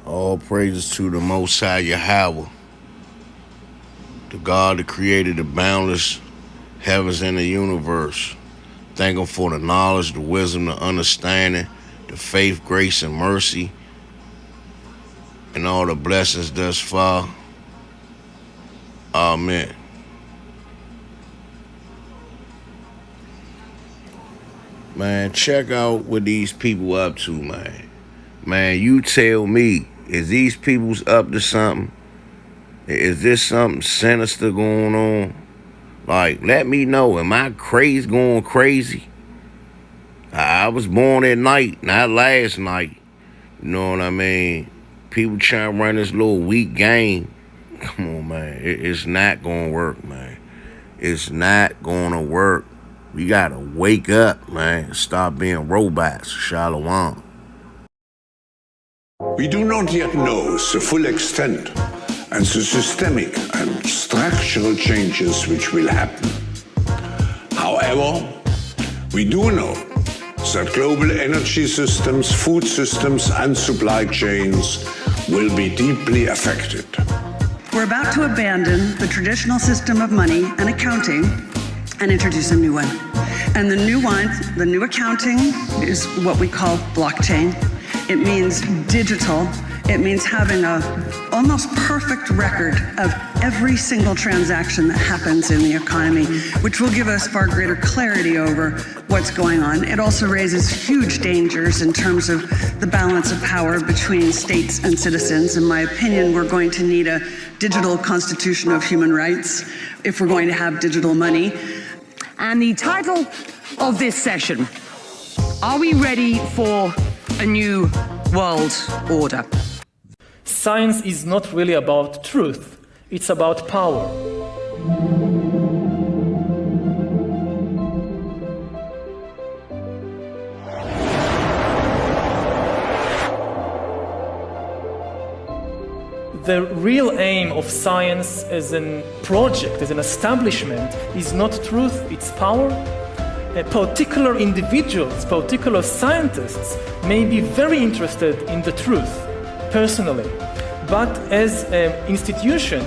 All praises to the Most High Yahweh, the God that created the boundless heavens and the universe. Thank Him for the knowledge, the wisdom, the understanding, the faith, grace, and mercy, and all the blessings thus far. Amen. Man, check out what these people up to, man. Man, you tell me, is these people's up to something? Is this something sinister going on? Like, let me know. Am I going crazy? I was born at night, not last night. You know what I mean? People trying to run this little weak game. Come on, man. It's not going to work, man. It's not going to work. We got to wake up, man. Stop being robots. Shalom. We do not yet know the full extent and the systemic and structural changes which will happen. However, we do know that global energy systems, food systems, and supply chains will be deeply affected. We're about to abandon the traditional system of money and accounting and introduce a new one. And the new accounting is what we call blockchain. It means digital. It means having a almost perfect record of every single transaction that happens in the economy, which will give us far greater clarity over what's going on. It also raises huge dangers in terms of the balance of power between states and citizens. In my opinion, we're going to need a digital constitution of human rights if we're going to have digital money. And the title of this session, are we ready for a new world order? Science is not really about truth, it's about power. The real aim of science as a project, as an establishment, is not truth, it's power. Particular individuals, particular scientists may be very interested in the truth, personally. But as an institution,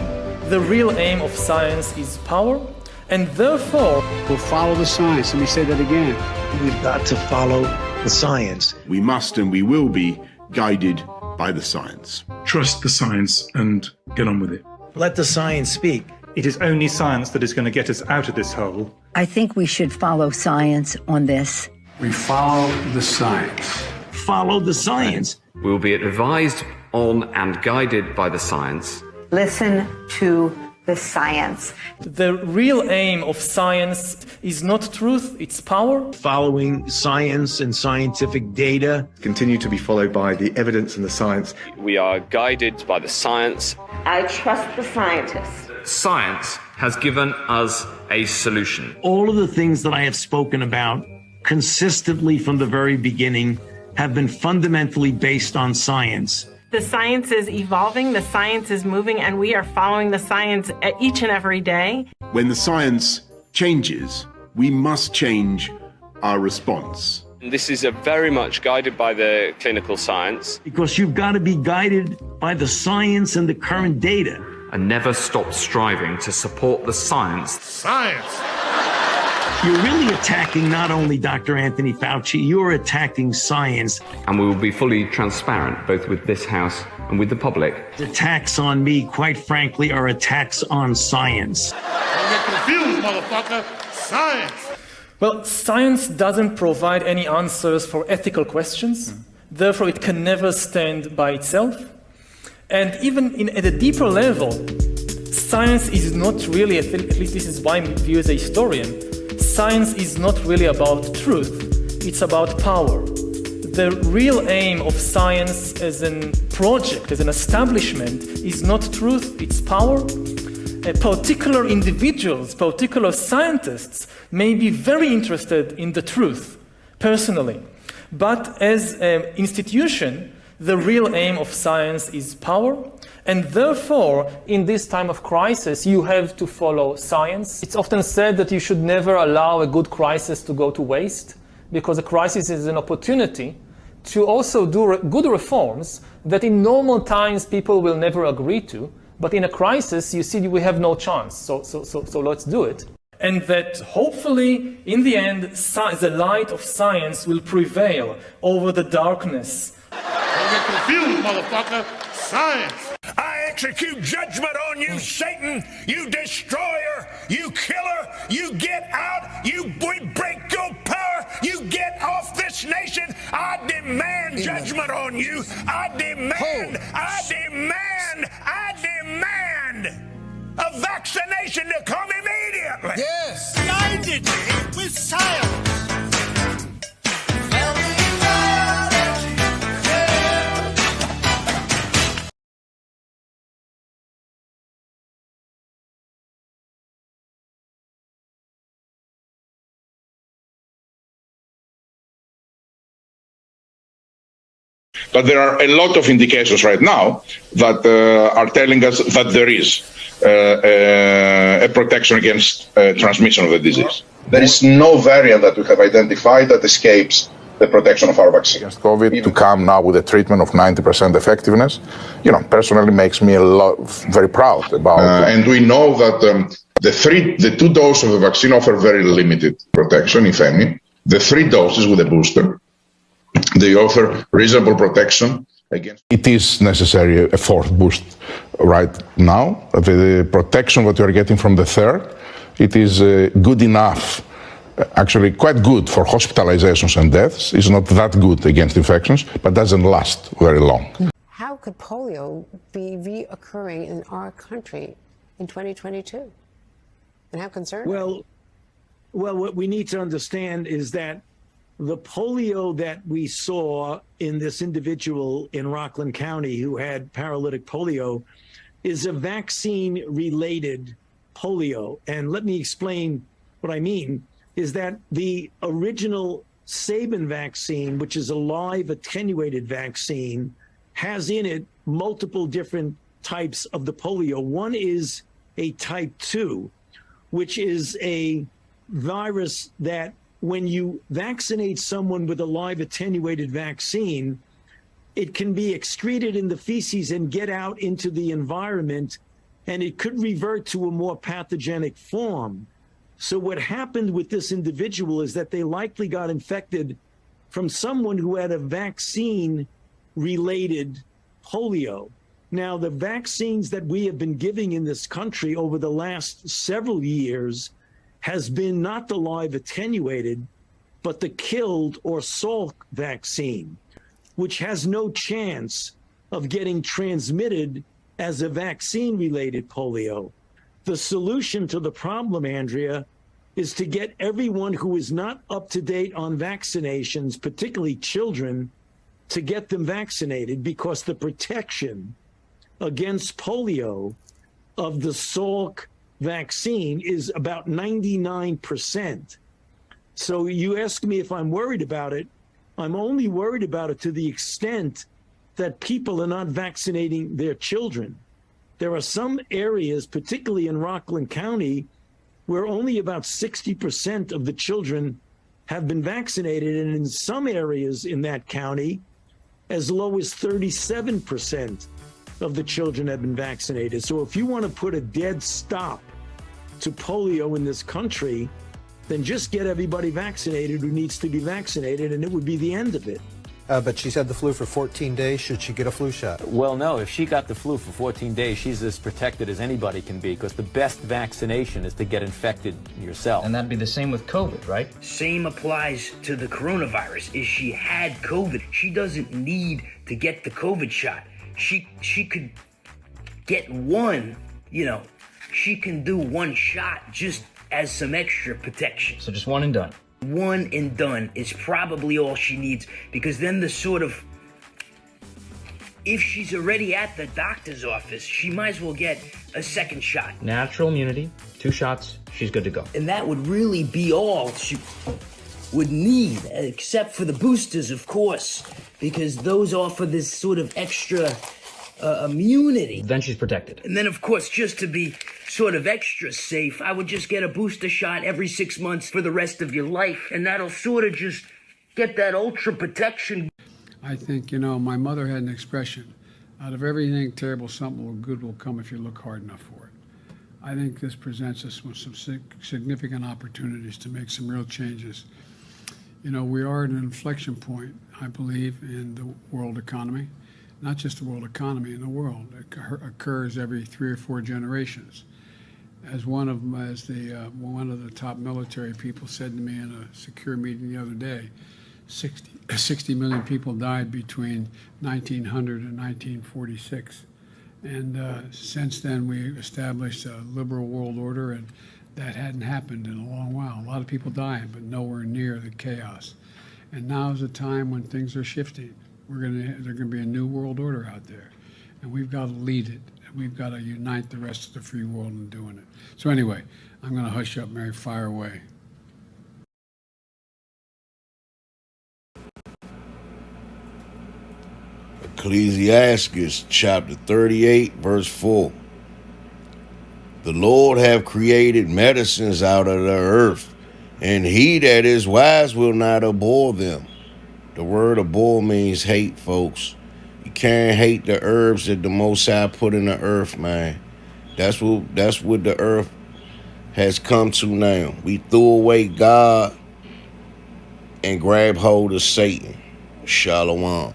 the real aim of science is power, and therefore... We'll follow the science. Let me say that again. We've got to follow the science. We must and we will be guided by the science. Trust the science and get on with it. Let the science speak. It is only science that is going to get us out of this hole. I think we should follow science on this. We follow the science. Follow the science. We will be advised on and guided by the science. Listen to the science. The real aim of science is not truth, it's power. Following science and scientific data. Continue to be followed by the evidence and the science. We are guided by the science. I trust the scientists. Science has given us a solution. All of the things that I have spoken about consistently from the very beginning have been fundamentally based on science. The science is evolving, the science is moving, and we are following the science each and every day. When the science changes, we must change our response. This is very much guided by the clinical science. Because you've got to be guided by the science and the current data. And never stop striving to support the science. Science! You're really attacking not only Dr. Anthony Fauci, you're attacking science. And we will be fully transparent, both with this House and with the public. The attacks on me, quite frankly, are attacks on science. Don't get confused, motherfucker. Science! Well, science doesn't provide any answers for ethical questions. Therefore, it can never stand by itself. And even at a deeper level, science is not really, at least this is my view as a historian, science is not really about truth, it's about power. The real aim of science as a project, as an establishment, is not truth, it's power. Particular individuals, particular scientists may be very interested in the truth, personally. But as an institution, the real aim of science is power, and therefore, in this time of crisis, you have to follow science. It's often said that you should never allow a good crisis to go to waste, because a crisis is an opportunity to also do good reforms that in normal times people will never agree to, but in a crisis you see we have no chance, so let's do it. And that hopefully in the end the light of science will prevail over the darkness. Don't get confused, motherfucker. Science. I execute judgment on you, Satan, you destroyer, you killer, you get out, you break your power, you get off this nation. I demand judgment on you. I demand a vaccination to come immediately. Yes. Guided with science. But there are a lot of indications right now that are telling us that there is a protection against transmission of the disease. There is no variant that we have identified that escapes the protection of our vaccine. Against COVID, to come now with a treatment of 90% effectiveness, personally makes me very proud about. And we know that the 2 doses of the vaccine offer very limited protection, if any. The 3 doses with a booster, they offer reasonable protection against. It is necessary a 4th boost right now. The protection that you are getting from the 3rd, it is good enough, actually quite good for hospitalizations and deaths. It's not that good against infections, but doesn't last very long. How could polio be reoccurring in our country in 2022? And how concerned? Well, what we need to understand is that the polio that we saw in this individual in Rockland County who had paralytic polio is a vaccine-related polio. And let me explain what I mean, is that the original Sabin vaccine, which is a live attenuated vaccine, has in it multiple different types of the polio. One is a type 2, which is a virus that when you vaccinate someone with a live attenuated vaccine, it can be excreted in the feces and get out into the environment, and it could revert to a more pathogenic form. So what happened with this individual is that they likely got infected from someone who had a vaccine-related polio. Now, the vaccines that we have been giving in this country over the last several years has been not the live attenuated, but the killed or Salk vaccine, which has no chance of getting transmitted as a vaccine-related polio. The solution to the problem, Andrea, is to get everyone who is not up to date on vaccinations, particularly children, to get them vaccinated, because the protection against polio of the Salk vaccine is about 99%. So you ask me if I'm worried about it. I'm only worried about it to the extent that people are not vaccinating their children. There are some areas, particularly in Rockland County, where only about 60% of the children have been vaccinated, and in some areas in that county, as low as 37% of the children have been vaccinated. So if you want to put a dead stop to polio in this country, then just get everybody vaccinated who needs to be vaccinated, and it would be the end of it. But she's had the flu for 14 days. Should she get a flu shot? Well, no. If she got the flu for 14 days, she's as protected as anybody can be, because the best vaccination is to get infected yourself. And that'd be the same with COVID, right? Same applies to the coronavirus. If she had COVID, she doesn't need to get the COVID shot. She could get one, she can do one shot just as some extra protection. So just one and done. One and done is probably all she needs, because then if she's already at the doctor's office, she might as well get a second shot. Natural immunity, 2 shots, she's good to go. And that would really be all she would need, except for the boosters, of course, because those offer this sort of extra immunity. Then she's protected. And then, of course, just to be sort of extra safe, I would just get a booster shot every 6 months for the rest of your life, and that'll sort of just get that ultra protection. I think, my mother had an expression, out of everything terrible, something good will come if you look hard enough for it. I think this presents us with some significant opportunities to make some real changes. We are at an inflection point, I believe, in the world economy. Not just the world economy, in the world. It occurs every 3 or 4 generations. As one of the top military people said to me in a secure meeting the other day, 60 million people died between 1900 and 1946. And since then, we established a liberal world order, and that hadn't happened in a long while. A lot of people dying, but nowhere near the chaos. And now is a time when things are shifting. There's going to be a new world order out there, and we've got to lead it. We've got to unite the rest of the free world in doing it. So anyway, I'm going to hush up, Mary, fire away. Ecclesiastes chapter 38, verse 4. The Lord have created medicines out of the earth, and he that is wise will not abhor them. The word abhor means hate, folks. You can't hate the herbs that the Most High put in the earth, man. That's what the earth has come to now. We threw away God and grabbed hold of Satan. Shalom.